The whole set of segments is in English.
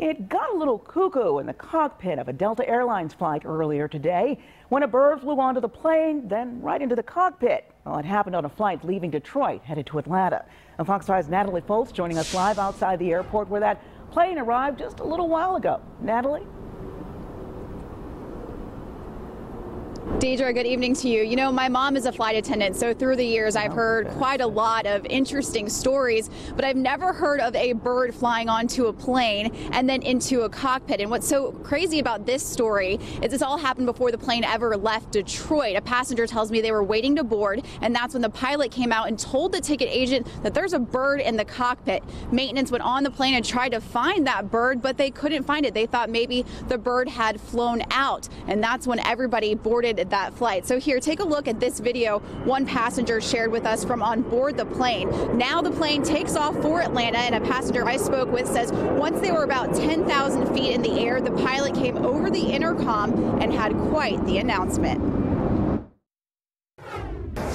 It got a little cuckoo in the cockpit of a Delta Airlines flight earlier today when a bird flew onto the plane, then right into the cockpit. Well, it happened on a flight leaving Detroit, headed to Atlanta. And Fox 5's Natalie Foltz joining us live outside the airport where that plane arrived just a little while ago. Natalie? Deidre, good evening to you. You know, my mom is a flight attendant, so through the years I've heard quite a lot of interesting stories, but I've never heard of a bird flying onto a plane and then into a cockpit. And what's so crazy about this story is this all happened before the plane ever left Detroit. A passenger tells me they were waiting to board, and that's when the pilot came out and told the ticket agent that there's a bird in the cockpit. Maintenance went on the plane and tried to find that bird, but they couldn't find it. They thought maybe the bird had flown out, and that's when everybody boarded that flight. So here, take a look at this video one passenger shared with us from on board the plane. Now the plane takes off for Atlanta, and a passenger I spoke with says once they were about 10,000 feet in the air, the pilot came over the intercom and had quite the announcement.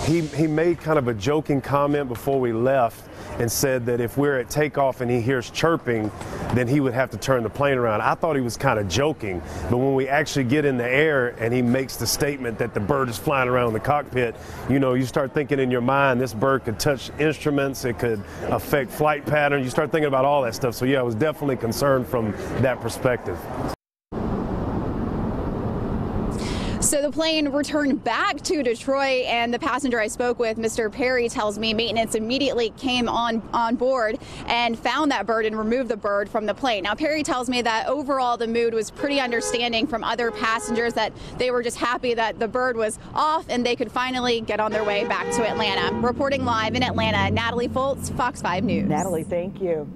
He made kind of a joking comment before we left and said that if we're at takeoff and he hears chirping, then he would have to turn the plane around. I thought he was kind of joking, but when we actually get in the air and he makes the statement that the bird is flying around the cockpit, you know, you start thinking in your mind this bird could touch instruments, it could affect flight pattern. You start thinking about all that stuff. So yeah, I was definitely concerned from that perspective. So the plane returned back to Detroit, and the passenger I spoke with, Mr. Perry, tells me maintenance immediately came on board and found that bird and removed the bird from the plane. Now, Perry tells me that overall the mood was pretty understanding from other passengers, that they were just happy that the bird was off and they could finally get on their way back to Atlanta. Reporting live in Atlanta, Natalie Foltz, Fox 5 News. Natalie, thank you.